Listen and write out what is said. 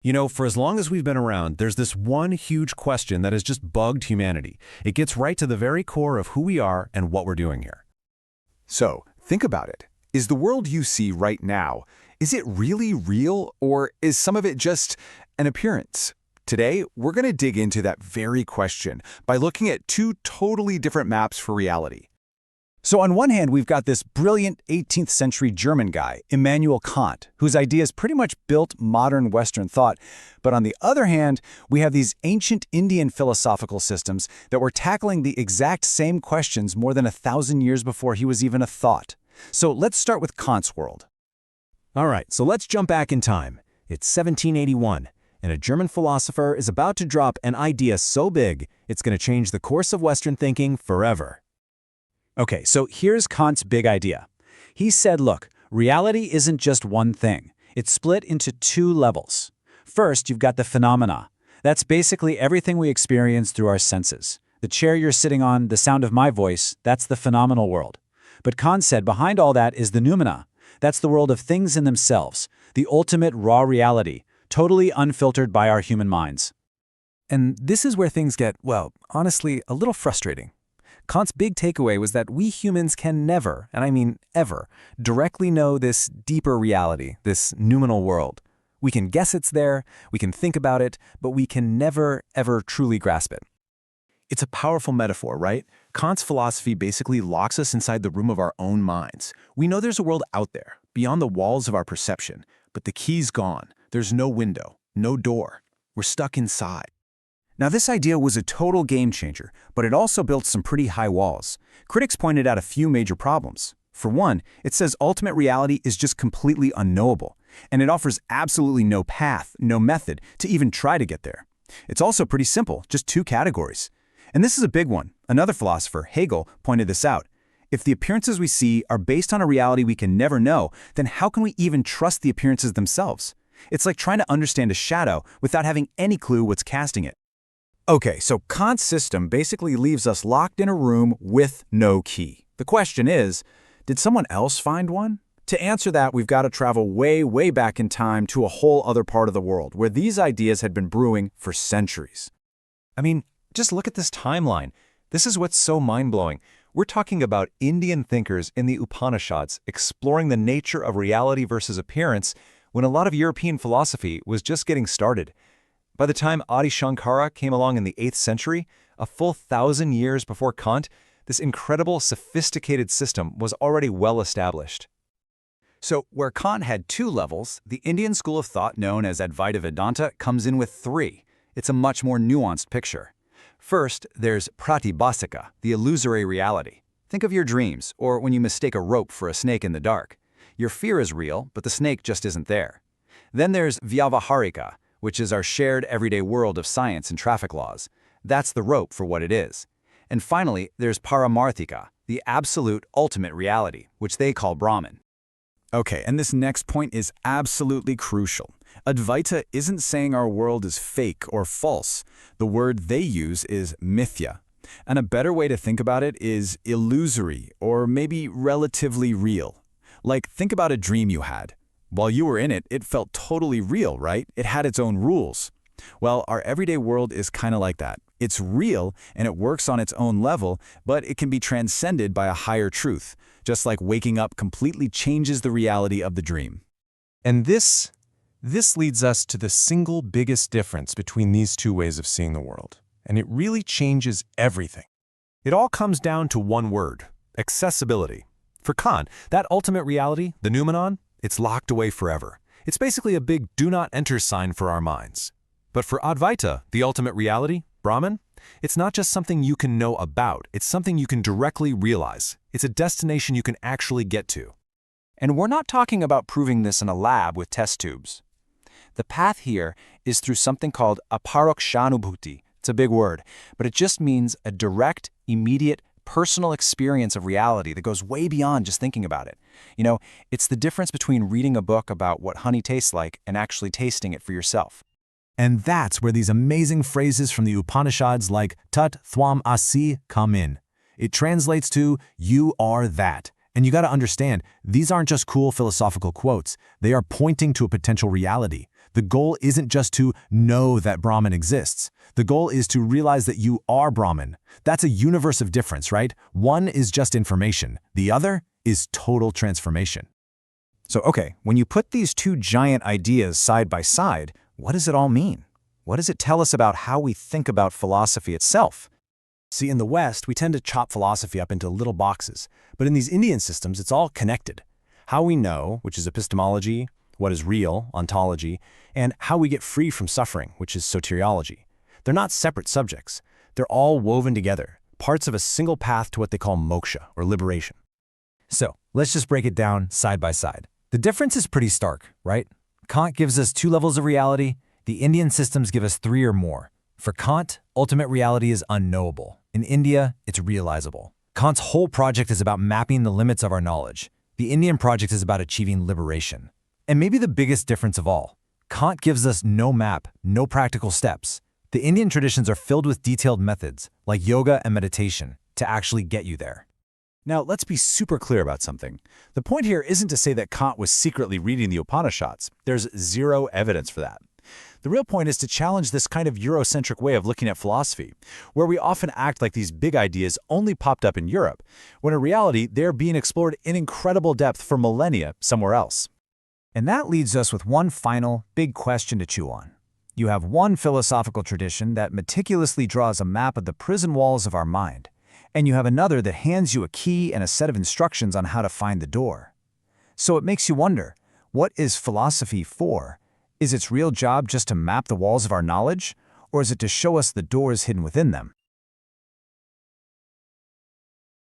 You know, for as long as we've been around, there's this one huge question that has just bugged humanity. It gets right to the very core of who we are and what we're doing here. So, think about it. Is the world you see right now, is it really real, or is some of it just an appearance? Today, we're going to dig into that very question by looking at two totally different maps for reality. So on one hand, we've got this brilliant 18th century German guy, Immanuel Kant, whose ideas pretty much built modern Western thought. But on the other hand, we have these ancient Indian philosophical systems that were tackling the exact same questions more than 1,000 years before he was even a thought. So let's start with Kant's world. All right, so let's jump back in time. It's 1781, and a German philosopher is about to drop an idea so big, it's going to change the course of Western thinking forever. Okay, so here's Kant's big idea. He said, look, reality isn't just one thing. It's split into two levels. First, you've got the phenomena. That's basically everything we experience through our senses. The chair you're sitting on, the sound of my voice, that's the phenomenal world. But Kant said behind all that is the noumena. That's the world of things in themselves, the ultimate raw reality, totally unfiltered by our human minds. And this is where things get, well, honestly, a little frustrating. Kant's big takeaway was that we humans can never, and I mean ever, directly know this deeper reality, this noumenal world. We can guess it's there, we can think about it, but we can never, ever truly grasp it. It's a powerful metaphor, right? Kant's philosophy basically locks us inside the room of our own minds. We know there's a world out there, beyond the walls of our perception, but the key's gone. There's no window, no door. We're stuck inside. Now, this idea was a total game changer, but it also built some pretty high walls. Critics pointed out a few major problems. For one, it says ultimate reality is just completely unknowable, and it offers absolutely no path, no method to even try to get there. It's also pretty simple, just two categories. And this is a big one. Another philosopher, Hegel, pointed this out. If the appearances we see are based on a reality we can never know, then how can we even trust the appearances themselves? It's like trying to understand a shadow without having any clue what's casting it. Okay, so Kant's system basically leaves us locked in a room with no key. The question is, did someone else find one? To answer that, we've got to travel way, way back in time to a whole other part of the world where these ideas had been brewing for centuries. I mean, just look at this timeline. This is what's so mind-blowing. We're talking about Indian thinkers in the Upanishads exploring the nature of reality versus appearance when a lot of European philosophy was just getting started. By the time Adi Shankara came along in the 8th century, a full 1,000 years before Kant, this incredible, sophisticated system was already well established. So where Kant had two levels, the Indian school of thought known as Advaita Vedanta comes in with three. It's a much more nuanced picture. First, there's pratibhasika, the illusory reality. Think of your dreams, or when you mistake a rope for a snake in the dark. Your fear is real, but the snake just isn't there. Then there's vyavaharika, which is our shared everyday world of science and traffic laws. That's the rope for what it is. And finally, there's paramarthika, the absolute ultimate reality, which they call Brahman. Okay, and this next point is absolutely crucial. Advaita isn't saying our world is fake or false. The word they use is mithya. And a better way to think about it is illusory, or maybe relatively real. Like, think about a dream you had. While you were in it, it felt totally real, right? It had its own rules. Well, our everyday world is kind of like that. It's real, and it works on its own level, but it can be transcended by a higher truth, just like waking up completely changes the reality of the dream. And this leads us to the single biggest difference between these two ways of seeing the world. And it really changes everything. It all comes down to one word: accessibility. For Kant, that ultimate reality, the noumenon, it's locked away forever. It's basically a big do not enter sign for our minds. But for Advaita, the ultimate reality, Brahman, it's not just something you can know about, it's something you can directly realize. It's a destination you can actually get to. And we're not talking about proving this in a lab with test tubes. The path here is through something called aparokṣānubhūti. It's a big word, but it just means a direct, immediate, personal experience of reality that goes way beyond just thinking about it. You know, it's the difference between reading a book about what honey tastes like and actually tasting it for yourself. And that's where these amazing phrases from the Upanishads like Tat Thwam Asi come in. It translates to, you are that. And you got to understand, these aren't just cool philosophical quotes. They are pointing to a potential reality. The goal isn't just to know that Brahman exists. The goal is to realize that you are Brahman. That's a universe of difference, right? One is just information. The other is total transformation. So, okay, when you put these two giant ideas side by side, what does it all mean? What does it tell us about how we think about philosophy itself? See, in the West, we tend to chop philosophy up into little boxes. But in these Indian systems, it's all connected. How we know, which is epistemology, what is real, ontology, and how we get free from suffering, which is soteriology. They're not separate subjects. They're all woven together, parts of a single path to what they call moksha, or liberation. So, let's just break it down side by side. The difference is pretty stark, right? Kant gives us 2 levels of reality. The Indian systems give us 3 or more. For Kant, ultimate reality is unknowable. In India, it's realizable. Kant's whole project is about mapping the limits of our knowledge. The Indian project is about achieving liberation. And maybe the biggest difference of all, Kant gives us no map, no practical steps. The Indian traditions are filled with detailed methods, like yoga and meditation, to actually get you there. Now, let's be super clear about something. The point here isn't to say that Kant was secretly reading the Upanishads. There's zero evidence for that. The real point is to challenge this kind of Eurocentric way of looking at philosophy, where we often act like these big ideas only popped up in Europe, when in reality, they're being explored in incredible depth for millennia somewhere else. And that leads us with one final, big question to chew on. You have one philosophical tradition that meticulously draws a map of the prison walls of our mind, and you have another that hands you a key and a set of instructions on how to find the door. So it makes you wonder, what is philosophy for? Is its real job just to map the walls of our knowledge, or is it to show us the doors hidden within them?